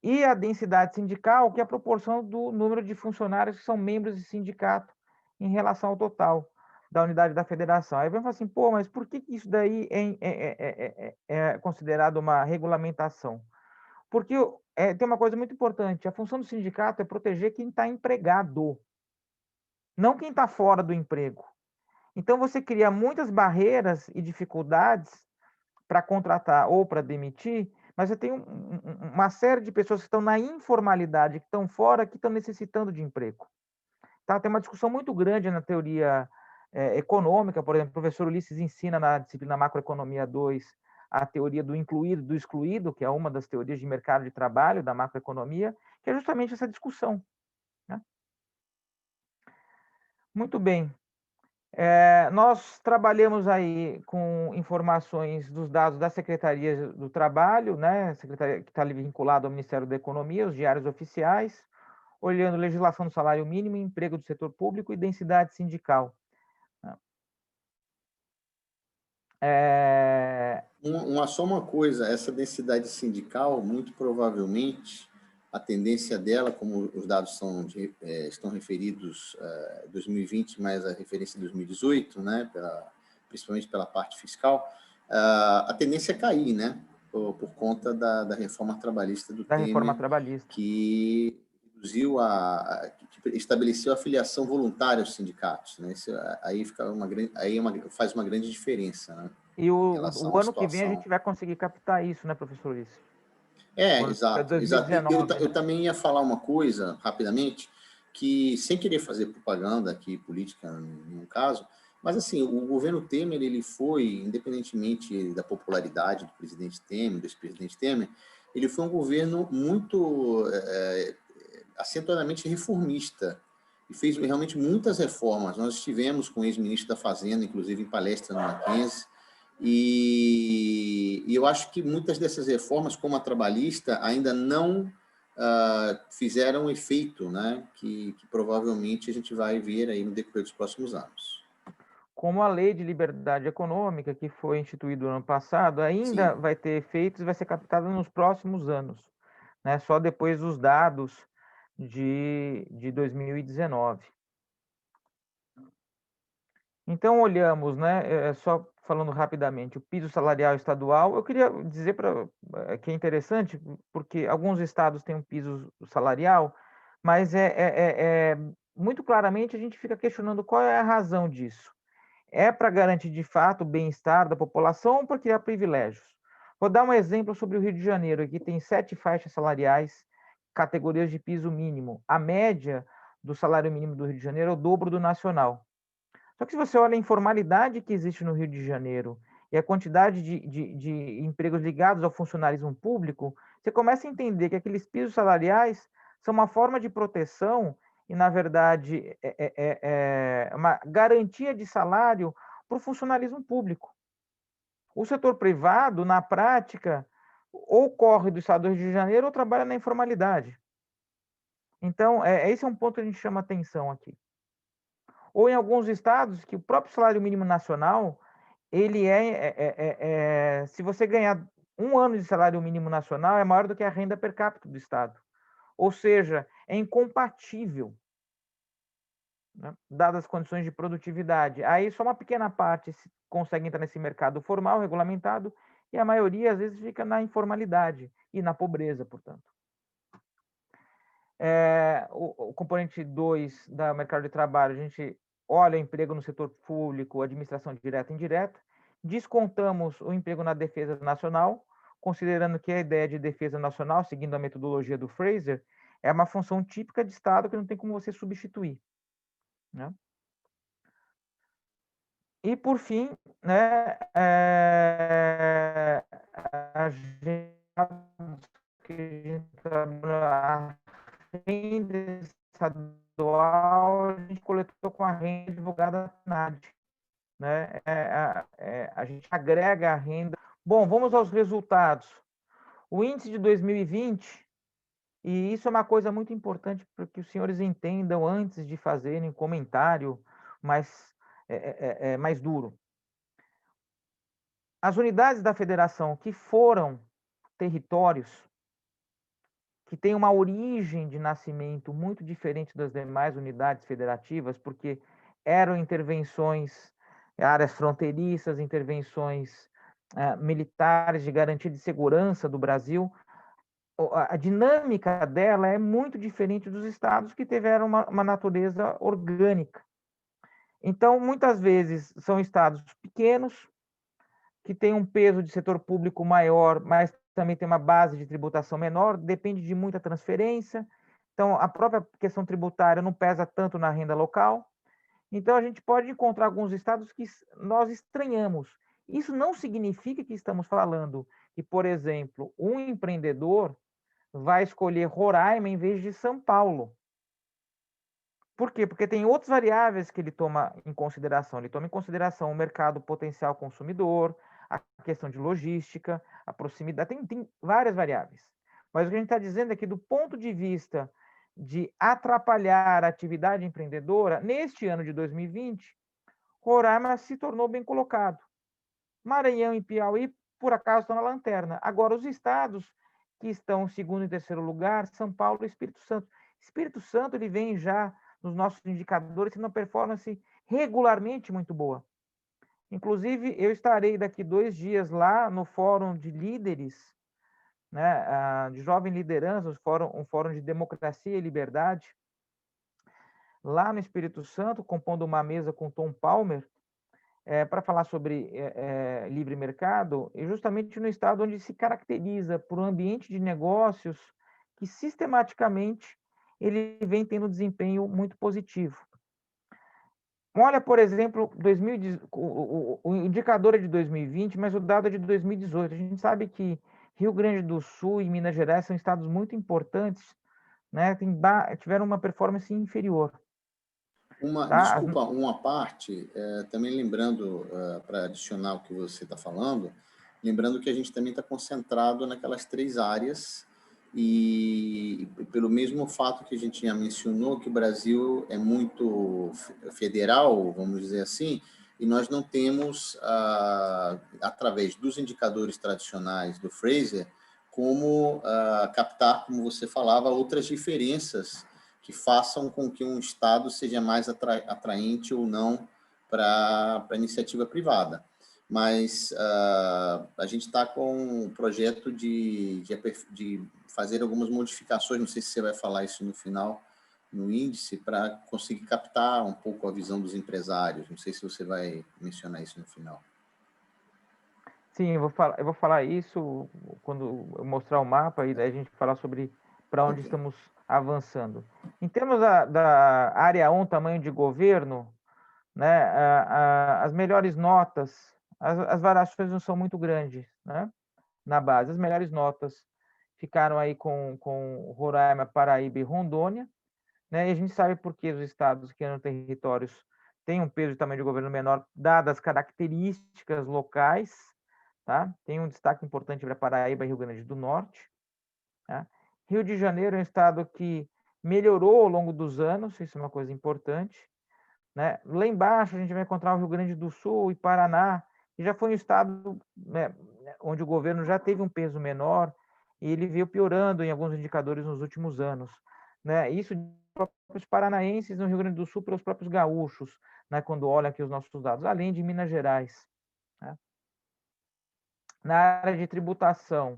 [SPEAKER 1] E a densidade sindical, que é a proporção do número de funcionários que são membros de sindicato em relação ao total da unidade da federação. Aí vai falar assim, pô, mas por que isso daí é considerado uma regulamentação? Porque tem uma coisa muito importante, a função do sindicato é proteger quem está empregado, não quem está fora do emprego. Então, você cria muitas barreiras e dificuldades para contratar ou para demitir, mas você tem uma série de pessoas que estão na informalidade, que estão fora, que estão necessitando de emprego. Tá? Tem uma discussão muito grande na teoria econômica, por exemplo, o professor Ulisses ensina na disciplina Macroeconomia 2 a teoria do incluído e do excluído, que é uma das teorias de mercado de trabalho da macroeconomia, que é justamente essa discussão. Né? Muito bem. Nós trabalhamos aí com informações dos dados da Secretaria do Trabalho, né? Secretaria que está vinculado ao Ministério da Economia, os diários oficiais, olhando legislação do salário mínimo, emprego do setor público e densidade sindical.
[SPEAKER 2] Só uma coisa, essa densidade sindical, muito provavelmente, a tendência dela, como os dados estão referidos a 2020, mais a referência de 2018, né, principalmente pela parte fiscal, a tendência é cair, né, por conta da reforma trabalhista do Temer,
[SPEAKER 1] reforma trabalhista,
[SPEAKER 2] que reduziu que estabeleceu a filiação voluntária aos sindicatos, né? Aí faz uma grande diferença, né?
[SPEAKER 1] E o ano que vem a gente vai conseguir captar isso, né, professor Ulisses?
[SPEAKER 2] Exato.
[SPEAKER 1] 2019,
[SPEAKER 2] eu também ia falar uma coisa, rapidamente, que, sem querer fazer propaganda aqui, política, no caso, mas, assim, o governo Temer, ele foi, independentemente da popularidade do presidente Temer, do ex-presidente Temer, ele foi um governo muito acentuadamente reformista e fez realmente muitas reformas. Nós estivemos com o ex-ministro da Fazenda, inclusive em palestra no Mackenzie, e eu acho que muitas dessas reformas, como a trabalhista, ainda não fizeram um efeito, né, que provavelmente a gente vai ver aí no decorrer dos próximos anos.
[SPEAKER 1] Como a Lei de Liberdade Econômica, que foi instituída no ano passado, ainda
[SPEAKER 2] Sim.
[SPEAKER 1] vai ter efeitos e vai ser captada nos próximos anos, né? Só depois dos dados de 2019. Então, olhamos, né, só falando rapidamente, o piso salarial estadual, eu queria dizer que é interessante, porque alguns estados têm um piso salarial, mas muito claramente a gente fica questionando qual é a razão disso. É para garantir, de fato, o bem-estar da população ou para criar privilégios? Vou dar um exemplo sobre o Rio de Janeiro. Aqui tem 7 faixas salariais, categorias de piso mínimo. A média do salário mínimo do Rio de Janeiro é o dobro do nacional. Só que se você olha a informalidade que existe no Rio de Janeiro e a quantidade de empregos ligados ao funcionalismo público, você começa a entender que aqueles pisos salariais são uma forma de proteção e, na verdade, uma garantia de salário para o funcionalismo público. O setor privado, na prática, ou corre do estado do Rio de Janeiro ou trabalha na informalidade. Então, esse é um ponto que a gente chama atenção aqui. Ou em alguns estados que o próprio salário mínimo nacional, ele se você ganhar 1 ano de salário mínimo nacional, é maior do que a renda per capita do estado. Ou seja, é incompatível, né, dadas as condições de produtividade. Aí só uma pequena parte consegue entrar nesse mercado formal, regulamentado, e a maioria, às vezes, fica na informalidade e na pobreza, portanto. O componente 2 do mercado de trabalho, a gente olha o emprego no setor público, administração direta e indireta, descontamos o emprego na defesa nacional, considerando que a ideia de defesa nacional, seguindo a metodologia do Fraser, é uma função típica de Estado que não tem como você substituir, né? E, por fim, né, a gente a renda estadual, a gente coletou com a renda divulgada da PNAD, né? A gente agrega a renda. Bom, vamos aos resultados. O índice de 2020, e isso é uma coisa muito importante para que os senhores entendam antes de fazerem um comentário mais duro. As unidades da federação que foram territórios que têm uma origem de nascimento muito diferente das demais unidades federativas, porque eram intervenções, áreas fronteiriças, intervenções militares de garantia de segurança do Brasil, a dinâmica dela é muito diferente dos estados que tiveram uma natureza orgânica. Então, muitas vezes, são estados pequenos, que têm um peso de setor público maior, mas também tem uma base de tributação menor, depende de muita transferência. Então, a própria questão tributária não pesa tanto na renda local. Então, a gente pode encontrar alguns estados que nós estranhamos. Isso não significa que estamos falando que, por exemplo, um empreendedor vai escolher Roraima em vez de São Paulo. Por quê? Porque tem outras variáveis que ele toma em consideração. Ele toma em consideração o mercado potencial consumidor, a questão de logística, a proximidade, tem várias variáveis. Mas o que a gente está dizendo é que, do ponto de vista de atrapalhar a atividade empreendedora, neste ano de 2020, Roraima se tornou bem colocado. Maranhão e Piauí, por acaso, estão na lanterna. Agora, os estados que estão em segundo e terceiro lugar, São Paulo e Espírito Santo. Espírito Santo, ele vem já nos nossos indicadores tendo uma performance regularmente muito boa. Inclusive, eu estarei daqui 2 dias lá no Fórum de Líderes, né, de Jovem Liderança, um fórum de democracia e liberdade, lá no Espírito Santo, compondo uma mesa com Tom Palmer, para falar sobre livre mercado, e justamente no estado onde se caracteriza por um ambiente de negócios que sistematicamente ele vem tendo desempenho muito positivo. Olha, por exemplo, o indicador é de 2020, mas o dado é de 2018. A gente sabe que Rio Grande do Sul e Minas Gerais são estados muito importantes, né? Tiveram uma performance inferior.
[SPEAKER 2] Desculpa, uma parte, também lembrando, para adicionar o que você está falando, lembrando que a gente também está concentrado naquelas 3 áreas e pelo mesmo fato que a gente já mencionou, que o Brasil é muito federal, vamos dizer assim, e nós não temos, através dos indicadores tradicionais do Fraser, como captar, como você falava, outras diferenças que façam com que um Estado seja mais atraente ou não para a iniciativa privada. Mas a gente está com um projeto de fazer algumas modificações, não sei se você vai falar isso no final, no índice, para conseguir captar um pouco a visão dos empresários. Não sei se você vai mencionar isso no final.
[SPEAKER 1] Sim, eu vou falar isso quando eu mostrar o mapa e daí a gente falar sobre para onde estamos avançando. Em termos da área 1, tamanho de governo, né, as melhores notas, as variações não são muito grandes, né, na base. As melhores notas ficaram aí com Roraima, Paraíba e Rondônia, né, e a gente sabe por que os estados que eram territórios têm um peso de tamanho de governo menor, dadas as características locais, tá? Tem um destaque importante para Paraíba e Rio Grande do Norte, tá? Rio de Janeiro é um estado que melhorou ao longo dos anos, isso é uma coisa importante, né? Lá embaixo a gente vai encontrar o Rio Grande do Sul e Paraná, que já foi um estado, né, onde o governo já teve um peso menor e ele veio piorando em alguns indicadores nos últimos anos, né? Isso próprios paranaenses no Rio Grande do Sul pelos próprios gaúchos, né, quando olham aqui os nossos dados, além de Minas Gerais, né? Na área de tributação,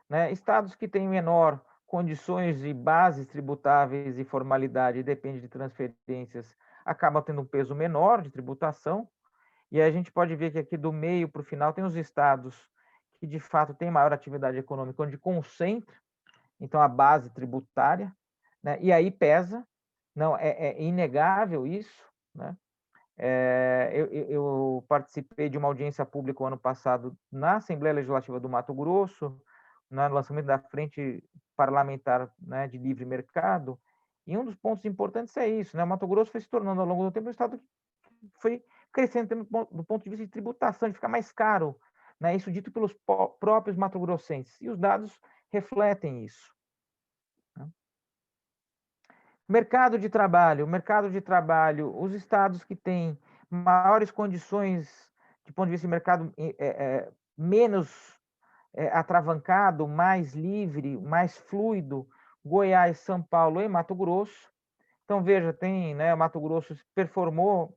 [SPEAKER 1] né, estados que têm menor condições de bases tributáveis e formalidade, depende de transferências, acabam tendo um peso menor de tributação, e a gente pode ver que aqui do meio para o final tem os estados que de fato têm maior atividade econômica, onde concentra, então, a base tributária, né, e aí pesa, não, é inegável isso, né? Eu participei de uma audiência pública o ano passado na Assembleia Legislativa do Mato Grosso, no lançamento da Frente Parlamentar, né, de Livre Mercado, e um dos pontos importantes é isso, né? O Mato Grosso foi se tornando, ao longo do tempo, um estado que foi crescendo do ponto de vista de tributação, de ficar mais caro, né? Isso dito pelos próprios mato-grossenses, e os dados refletem isso, né? Mercado de trabalho, os estados que têm maiores condições, de ponto de vista de mercado, menos atravancado, mais livre, mais fluido, Goiás, São Paulo e Mato Grosso. Então, veja, tem, né, Mato Grosso performou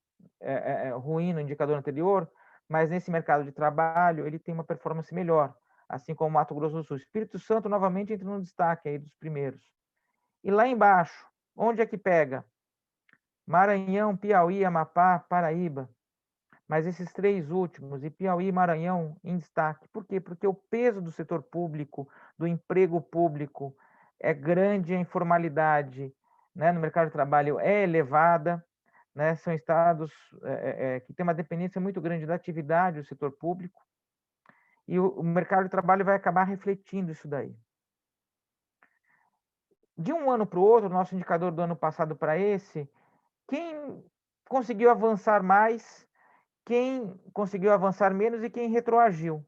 [SPEAKER 1] ruim no indicador anterior, mas nesse mercado de trabalho ele tem uma performance melhor, assim como Mato Grosso do Sul. Espírito Santo, novamente, entra no destaque aí dos primeiros. E lá embaixo, onde é que pega? Maranhão, Piauí, Amapá, Paraíba. Mas esses três últimos, e Piauí e Maranhão, em destaque. Por quê? Porque o peso do setor público, do emprego público, é grande, a informalidade, né, no mercado de trabalho é elevada, né, são estados que têm uma dependência muito grande da atividade do setor público, e o mercado de trabalho vai acabar refletindo isso daí. De um ano para o outro, nosso indicador do ano passado para esse, quem conseguiu avançar mais, quem conseguiu avançar menos e quem retroagiu.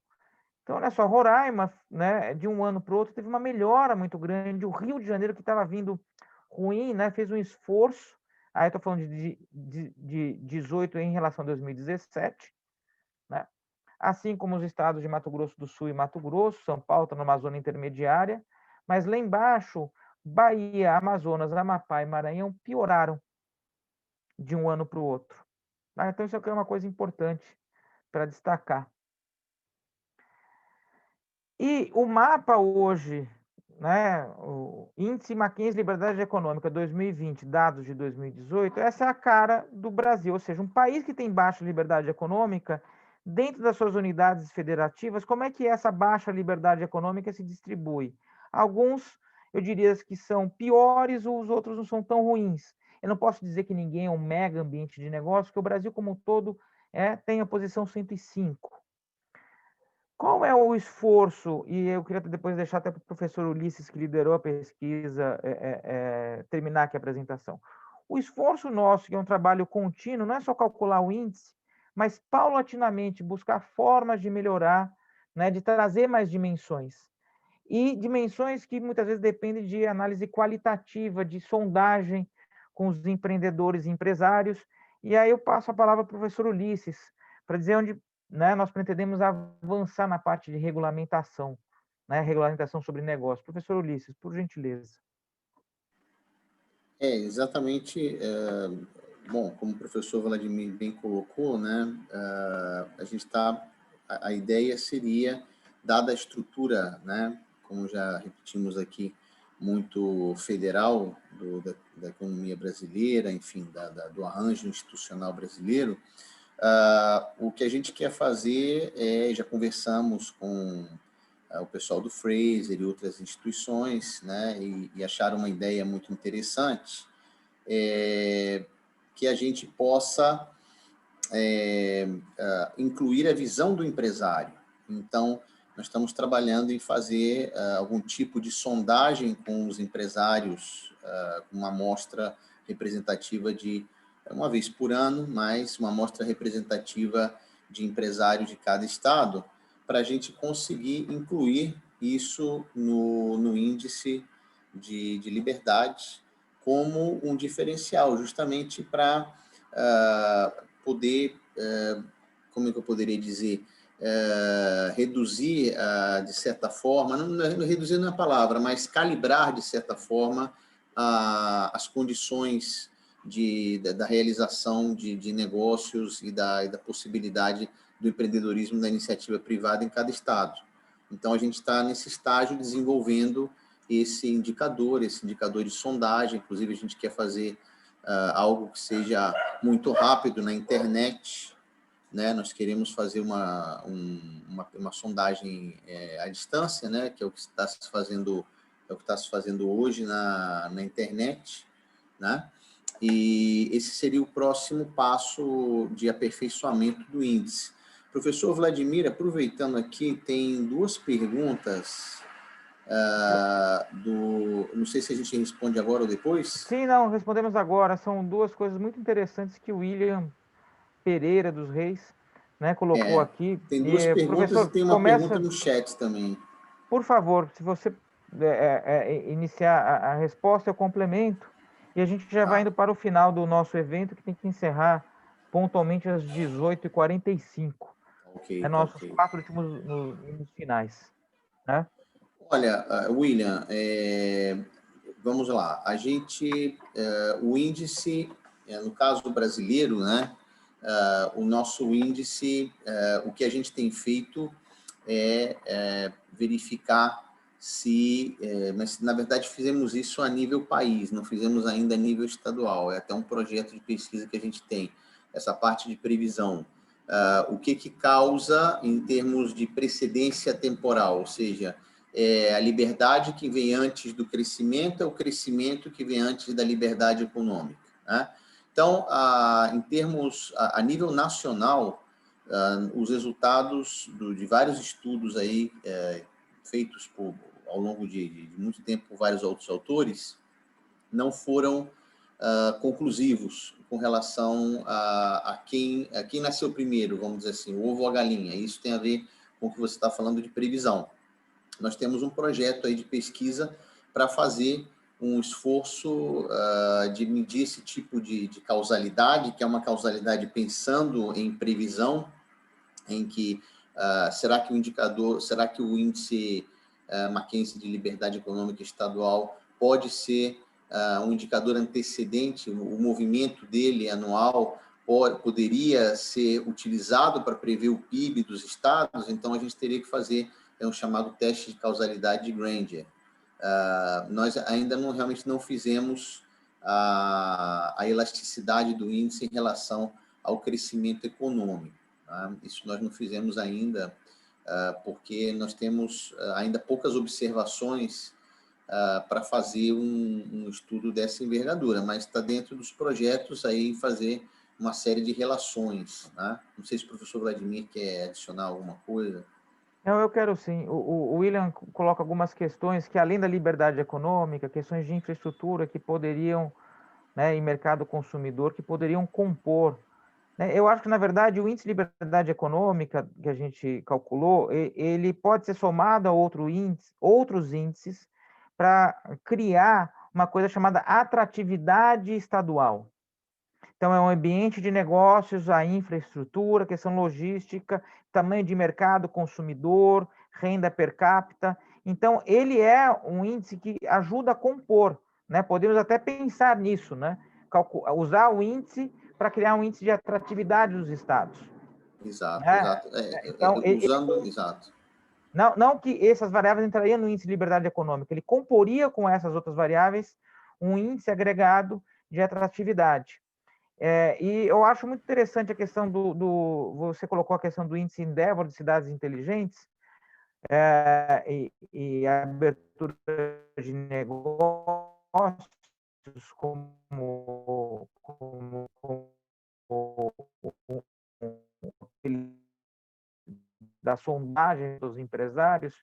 [SPEAKER 1] Então, olha só, Roraima, né, de um ano para o outro, teve uma melhora muito grande. O Rio de Janeiro, que estava vindo ruim, né, fez um esforço. Aí estou falando de 18 em relação a 2017, né? Assim como os estados de Mato Grosso do Sul e Mato Grosso, São Paulo está numa zona intermediária, mas lá embaixo, Bahia, Amazonas, Amapá e Maranhão pioraram de um ano para o outro. Então, isso aqui é uma coisa importante para destacar. E o mapa hoje, né, o Índice Mackenzie Liberdade Econômica 2020, dados de 2018, essa é a cara do Brasil, ou seja, um país que tem baixa liberdade econômica, dentro das suas unidades federativas, como é que essa baixa liberdade econômica se distribui? Alguns, eu diria que são piores, os outros não são tão ruins. Eu não posso dizer que ninguém é um mega ambiente de negócio, porque o Brasil como um todo tem a posição 105. Qual é o esforço, e eu queria depois deixar até para o professor Ulisses, que liderou a pesquisa, terminar aqui a apresentação. O esforço nosso, que é um trabalho contínuo, não é só calcular o índice, mas paulatinamente buscar formas de melhorar, né, de trazer mais dimensões. e dimensões que muitas vezes dependem de análise qualitativa, de sondagem com os empreendedores e empresários. E aí eu passo a palavra para o professor Ulisses, para dizer onde, né, nós pretendemos avançar na parte de regulamentação, né, regulamentação sobre negócio. Professor Ulisses, por gentileza.
[SPEAKER 2] Exatamente. Bom, como o professor Vladimir bem colocou, né, a gente está, a ideia seria, dada a estrutura, né, como já repetimos aqui, muito federal da economia brasileira, enfim, do arranjo institucional brasileiro, o que a gente quer fazer já conversamos com o pessoal do Fraser e outras instituições, né, e acharam uma ideia muito interessante, que a gente possa incluir a visão do empresário. Então, nós estamos trabalhando em fazer algum tipo de sondagem com os empresários, com uma amostra representativa de, uma vez por ano, mas uma amostra representativa de empresários de cada estado, para a gente conseguir incluir isso no índice de liberdade como um diferencial, justamente para poder, como é que eu poderia dizer, reduzir, de certa forma, não reduzir não é a palavra, mas calibrar, de certa forma, as condições da realização de negócios e da possibilidade do empreendedorismo da iniciativa privada em cada estado. Então, a gente está nesse estágio desenvolvendo esse indicador de sondagem. Inclusive, a gente quer fazer algo que seja muito rápido na internet, né? Nós queremos fazer uma sondagem à distância, né? Que é o que está se fazendo hoje na internet, né? E esse seria o próximo passo de aperfeiçoamento do índice. Professor Vladimir, aproveitando aqui, tem duas perguntas não sei se a gente responde agora ou depois.
[SPEAKER 1] Sim, não, respondemos agora. São duas coisas muito interessantes que o William Pereira dos Reis, né, colocou aqui.
[SPEAKER 2] Tem duas perguntas
[SPEAKER 1] professor,
[SPEAKER 2] e tem uma pergunta no chat também.
[SPEAKER 1] Por favor, se você iniciar a resposta, eu complemento, e a gente já vai indo para o final do nosso evento, que tem que encerrar pontualmente às 18h45.
[SPEAKER 2] Ok,
[SPEAKER 1] nossos 4 últimos nos finais, né?
[SPEAKER 2] Olha, William, vamos lá. A gente, o índice, no caso brasileiro, né? O nosso índice, o que a gente tem feito é verificar se, mas na verdade fizemos isso a nível país, não fizemos ainda a nível estadual. É até um projeto de pesquisa que a gente tem, essa parte de previsão. O que causa em termos de precedência temporal, ou seja, a liberdade que vem antes do crescimento é o crescimento que vem antes da liberdade econômica, né? Então, em termos, a nível nacional, os resultados de vários estudos aí, feitos ao longo de muito tempo por vários outros autores, não foram conclusivos com relação a quem nasceu primeiro, vamos dizer assim, o ovo ou a galinha. Isso tem a ver com o que você está falando de previsão. Nós temos um projeto aí de pesquisa para fazer um esforço de medir esse tipo de causalidade, que é uma causalidade pensando em previsão, em que será que o índice Mackenzie de liberdade econômica estadual pode ser um indicador antecedente, o movimento dele anual poderia ser utilizado para prever o PIB dos estados. Então a gente teria que fazer um chamado teste de causalidade de Granger. Nós ainda realmente não fizemos a elasticidade do índice em relação ao crescimento econômico. Tá? Isso nós não fizemos ainda, porque nós temos ainda poucas observações para fazer um estudo dessa envergadura, mas está dentro dos projetos aí fazer uma série de relações. Tá? Não sei se o professor Vladimir quer adicionar alguma coisa.
[SPEAKER 1] Não, eu quero sim. O William coloca algumas questões que, além da liberdade econômica, questões de infraestrutura que poderiam, né, em mercado consumidor, que poderiam compor Eu acho que, na verdade, o índice de liberdade econômica que a gente calculou, ele pode ser somado a outros índices para criar uma coisa chamada atratividade estadual. Então, é um ambiente de negócios, a infraestrutura, questão logística, tamanho de mercado, consumidor, renda per capita. Então, ele é um índice que ajuda a compor, né? Podemos até pensar nisso, né? Usar o índice para criar um índice de atratividade dos estados.
[SPEAKER 2] Exato,
[SPEAKER 1] Né?
[SPEAKER 2] exato.
[SPEAKER 1] Então,
[SPEAKER 2] Exato.
[SPEAKER 1] Não que essas variáveis entrariam no índice de liberdade econômica, ele comporia com essas outras variáveis um índice agregado de atratividade. E eu acho muito interessante a questão você colocou a questão do índice Endeavor de cidades inteligentes, e a abertura de negócios como da sondagem dos empresários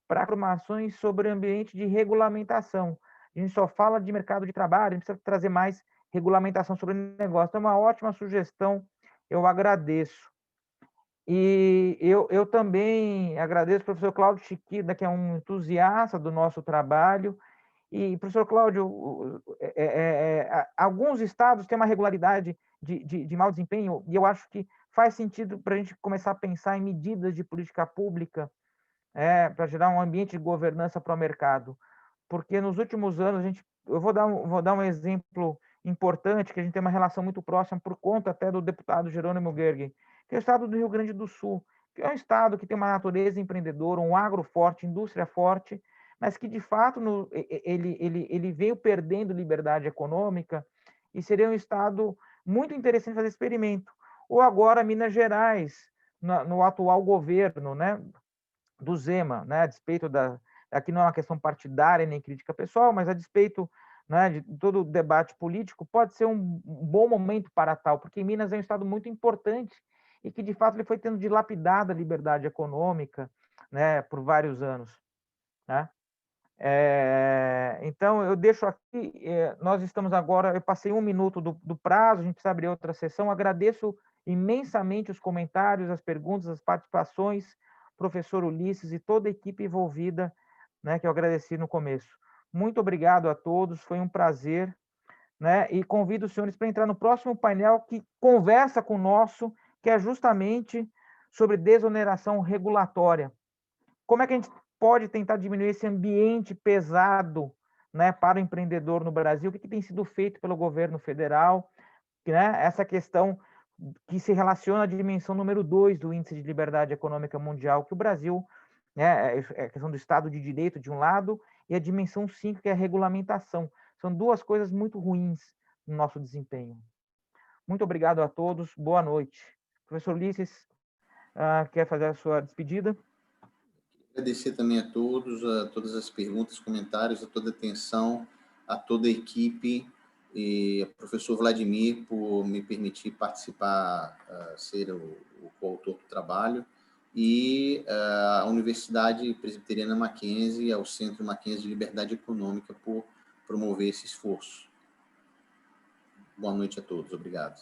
[SPEAKER 1] para informações sobre ambiente de regulamentação. A gente só fala de mercado de trabalho, a gente precisa trazer mais regulamentação sobre o negócio. Então, é uma ótima sugestão, eu agradeço. E eu também agradeço ao professor Cláudio Chiquida, que é um entusiasta do nosso trabalho. E, professor Cláudio, alguns estados têm uma regularidade de mau desempenho, e eu acho que faz sentido para a gente começar a pensar em medidas de política pública para gerar um ambiente de governança para o mercado. Porque nos últimos anos, eu vou dar um exemplo importante, que a gente tem uma relação muito próxima por conta até do deputado Jerônimo Gergen, que é o estado do Rio Grande do Sul, que é um estado que tem uma natureza empreendedora, um agro forte, indústria forte, mas que, de fato, ele veio perdendo liberdade econômica e seria um estado muito interessante fazer experimento. Ou agora Minas Gerais, no atual governo, né, do Zema, né, a despeito aqui não é uma questão partidária nem crítica pessoal, mas a despeito, né, de todo o debate político, pode ser um bom momento para tal, porque Minas é um estado muito importante e que, de fato, ele foi tendo dilapidada a liberdade econômica, né, por vários anos, né? Então, eu deixo aqui, nós estamos agora, eu passei 1 minuto do prazo, a gente precisa abrir outra sessão, agradeço imensamente os comentários, as perguntas, as participações, professor Ulisses e toda a equipe envolvida, né, que eu agradeci no começo. Muito obrigado a todos, foi um prazer, né, e convido os senhores para entrar no próximo painel que conversa com o nosso, que é justamente sobre desoneração regulatória. Como é que a gente pode tentar diminuir esse ambiente pesado, né, para o empreendedor no Brasil? O que tem sido feito pelo governo federal? Né? Essa questão que se relaciona à dimensão número 2 do Índice de Liberdade Econômica Mundial, que o Brasil, né, é a questão do Estado de Direito, de um lado, e a dimensão 5, que é a regulamentação. São duas coisas muito ruins no nosso desempenho. Muito obrigado a todos, boa noite. Professor Ulisses, quer fazer a sua despedida?
[SPEAKER 2] Agradecer também a todos, a todas as perguntas, comentários, a toda a atenção, a toda a equipe e ao professor Vladimir por me permitir participar, ser o coautor do trabalho, e a Universidade Presbiteriana Mackenzie, ao Centro Mackenzie de Liberdade Econômica por promover esse esforço. Boa noite a todos. Obrigado.